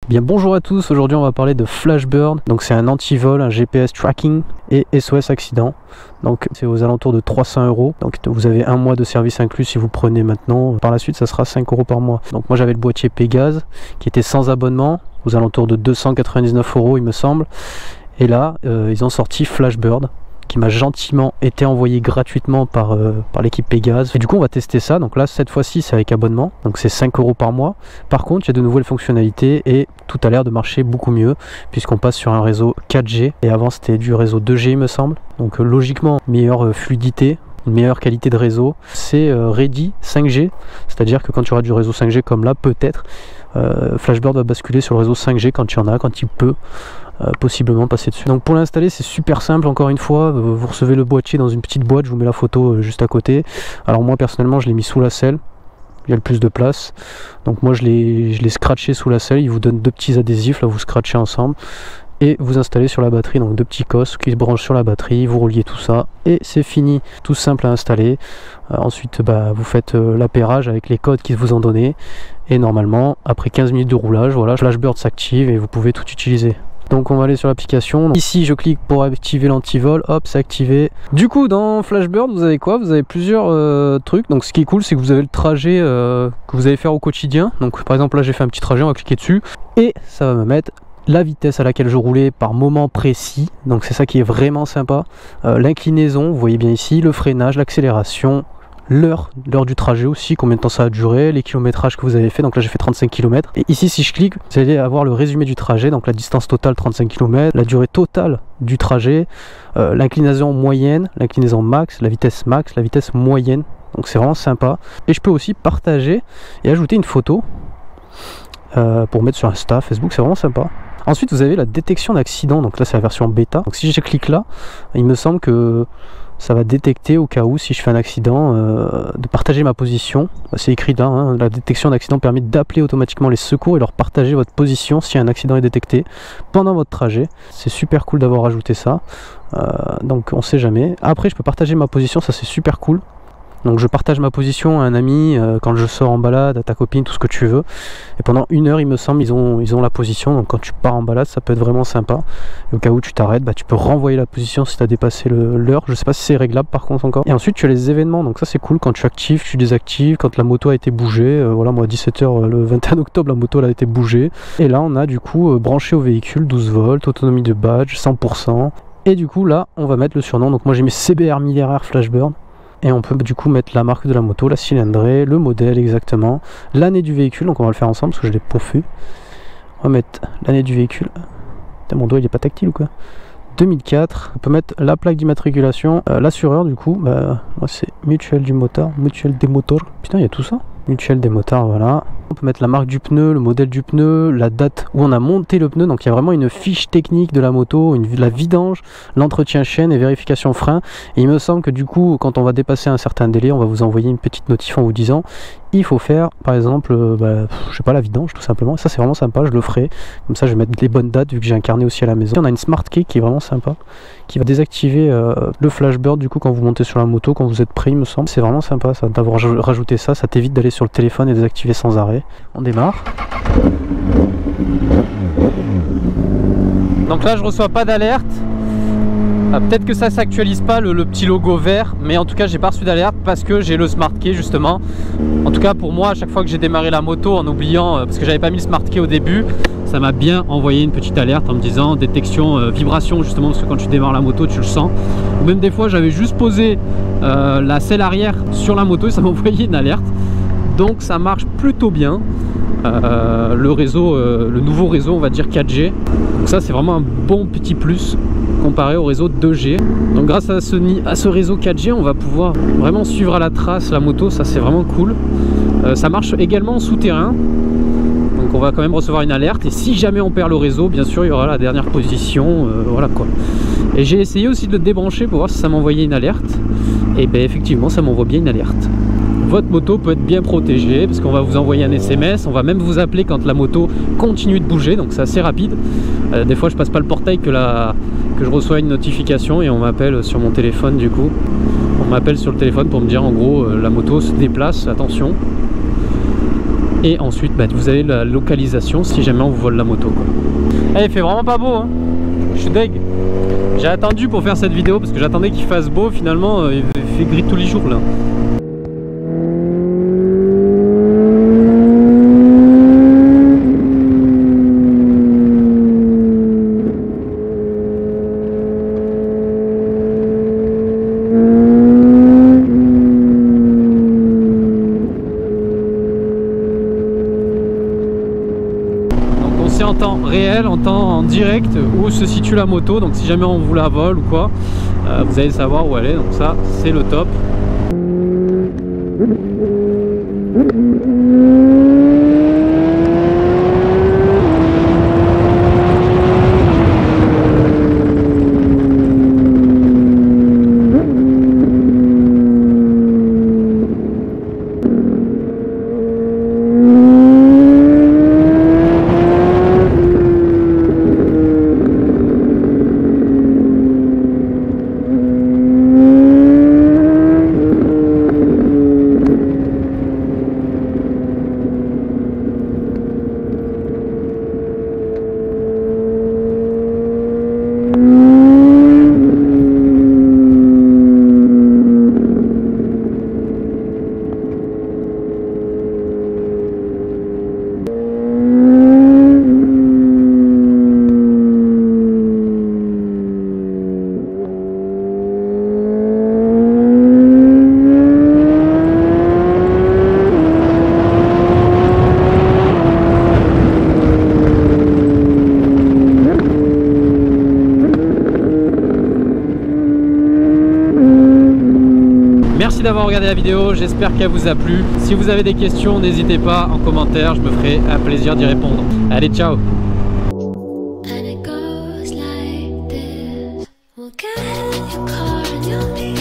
Bien bonjour à tous, aujourd'hui on va parler de Flashbird. Donc c'est un anti-vol, un GPS tracking et SOS accident. Donc c'est aux alentours de 300 €. Donc vous avez un mois de service inclus si vous prenez maintenant. Par la suite ça sera 5 € par mois. Donc moi j'avais le boîtier Pégase qui était sans abonnement, aux alentours de 299 € il me semble. Et là ils ont sorti Flashbird, qui m'a gentiment été envoyé gratuitement par l'équipe Pégase. Et du coup on va tester ça. Donc là cette fois-ci c'est avec abonnement, donc c'est 5 € par mois. Par contre il y a de nouvelles fonctionnalités et tout a l'air de marcher beaucoup mieux puisqu'on passe sur un réseau 4G et avant c'était du réseau 2G il me semble. Donc logiquement meilleure fluidité, une meilleure qualité de réseau. C'est ready 5G, c'est à dire que quand tu auras du réseau 5G comme là peut-être Flashbird va basculer sur le réseau 5G quand il y en a, quand il peut possiblement passer dessus. Donc pour l'installer c'est super simple, encore une fois vous recevez le boîtier dans une petite boîte, je vous mets la photo juste à côté. Alors moi personnellement je l'ai mis sous la selle, il y a le plus de place, donc moi je l'ai scratché sous la selle. Il vous donne deux petits adhésifs, là vous scratchez ensemble et vous installez sur la batterie, donc deux petits cosses qui se branchent sur la batterie, vous reliez tout ça et c'est fini, tout simple à installer. Ensuite vous faites l'appairage avec les codes qu'ils vous ont donné et normalement après 15 minutes de roulage, voilà, Flashbird s'active et vous pouvez tout utiliser. Donc on va aller sur l'application. Ici je clique pour activer l'antivol, hop c'est activé. Du coup dans Flashbird vous avez quoi? Vous avez plusieurs trucs. Donc ce qui est cool c'est que vous avez le trajet que vous allez faire au quotidien. Donc par exemple là j'ai fait un petit trajet, on va cliquer dessus et ça va me mettre la vitesse à laquelle je roulais par moment précis. Donc c'est ça qui est vraiment sympa. L'inclinaison, vous voyez bien ici, le freinage, l'accélération, l'heure du trajet aussi, combien de temps ça a duré, les kilométrages que vous avez fait. Donc là j'ai fait 35 km et ici si je clique vous allez avoir le résumé du trajet, donc la distance totale 35 km, la durée totale du trajet, l'inclinaison moyenne, l'inclinaison max, la vitesse moyenne. Donc c'est vraiment sympa. Et je peux aussi partager et ajouter une photo pour mettre sur Insta, Facebook, c'est vraiment sympa. Ensuite vous avez la détection d'accident, donc là c'est la version bêta. Donc si je clique là, il me semble que ça va détecter au cas où si je fais un accident de partager ma position. C'est écrit là, hein, la détection d'accident permet d'appeler automatiquement les secours et leur partager votre position si un accident est détecté pendant votre trajet. C'est super cool d'avoir ajouté ça, donc on sait jamais. Après je peux partager ma position, ça c'est super cool. Donc je partage ma position à un ami quand je sors en balade, à ta copine, tout ce que tu veux. Et pendant 1 heure il me semble ils ont la position. Donc quand tu pars en balade ça peut être vraiment sympa. Et au cas où tu t'arrêtes, tu peux renvoyer la position si tu as dépassé l'heure. Je sais pas si c'est réglable par contre encore. Et ensuite tu as les événements, donc ça c'est cool. Quand tu actives, tu désactives. Quand la moto a été bougée, voilà moi à 17 h le 21 octobre la moto elle a été bougée. Et là on a du coup branché au véhicule 12 volts, autonomie de badge 100%. Et du coup là on va mettre le surnom. Donc moi j'ai mis CBR 1000RR Flashbird. Et on peut du coup mettre la marque de la moto, la cylindrée, le modèle exactement, l'année du véhicule, donc on va le faire ensemble parce que je l'ai pas fait. On va mettre l'année du véhicule. Putain, mon doigt il est pas tactile ou quoi? 2004. On peut mettre la plaque d'immatriculation, l'assureur du coup, moi c'est Mutuelle du Motard, Mutuelle des Motors. Putain il y a tout ça. Mutuelle des Motards, voilà. On peut mettre la marque du pneu, le modèle du pneu, la date où on a monté le pneu. Donc il y a vraiment une fiche technique de la moto, la vidange, l'entretien chaîne et vérification frein. Et il me semble que du coup quand on va dépasser un certain délai, on va vous envoyer une petite notif en vous disant il faut faire par exemple je sais pas, la vidange tout simplement. Et ça c'est vraiment sympa, je le ferai. Comme ça je vais mettre les bonnes dates vu que j'ai un carnet aussi à la maison. On a une Smart Key qui est vraiment sympa, qui va désactiver le Flashbird du coup quand vous montez sur la moto, quand vous êtes prêt il me semble. C'est vraiment sympa ça d'avoir rajouté ça, ça t'évite d'aller sur le téléphone et désactiver sans arrêt. On démarre. Donc là je reçois pas d'alerte. Peut-être que ça s'actualise pas le petit logo vert, mais en tout cas j'ai pas reçu d'alerte parce que j'ai le Smart Key justement. En tout cas pour moi à chaque fois que j'ai démarré la moto en oubliant, parce que j'avais pas mis le Smart Key au début, ça m'a bien envoyé une petite alerte en me disant détection vibration justement, parce que quand tu démarres la moto tu le sens. Ou même des fois j'avais juste posé la selle arrière sur la moto et ça m'a envoyé une alerte. Donc ça marche plutôt bien. Le réseau, le nouveau réseau on va dire 4G. Donc ça c'est vraiment un bon petit plus comparé au réseau 2G. Donc grâce à ce réseau 4G on va pouvoir vraiment suivre à la trace la moto, ça c'est vraiment cool. Ça marche également en souterrain. Donc on va quand même recevoir une alerte et si jamais on perd le réseau, bien sûr il y aura la dernière position, voilà quoi. Et j'ai essayé aussi de le débrancher pour voir si ça m'envoyait une alerte. Et bien effectivement ça m'envoie bien une alerte. Votre moto peut être bien protégée parce qu'on va vous envoyer un SMS, on va même vous appeler quand la moto continue de bouger, donc c'est assez rapide. Des fois je passe pas le portail que je reçois une notification et on m'appelle sur mon téléphone du coup. On m'appelle sur le téléphone pour me dire en gros la moto se déplace, attention. Et ensuite vous avez la localisation si jamais on vous vole la moto quoi. Eh, il fait vraiment pas beau hein. Je suis deg. J'ai attendu pour faire cette vidéo parce que j'attendais qu'il fasse beau, finalement il fait gris tous les jours là. En temps réel, en temps en direct où se situe la moto, donc si jamais on vous la vole ou quoi, vous allez savoir où elle est, donc ça c'est le top. Merci d'avoir regardé la vidéo, j'espère qu'elle vous a plu. Si vous avez des questions, n'hésitez pas en commentaire, je me ferai un plaisir d'y répondre. Allez, ciao! And it goes like this. We'll get in your car and you'll be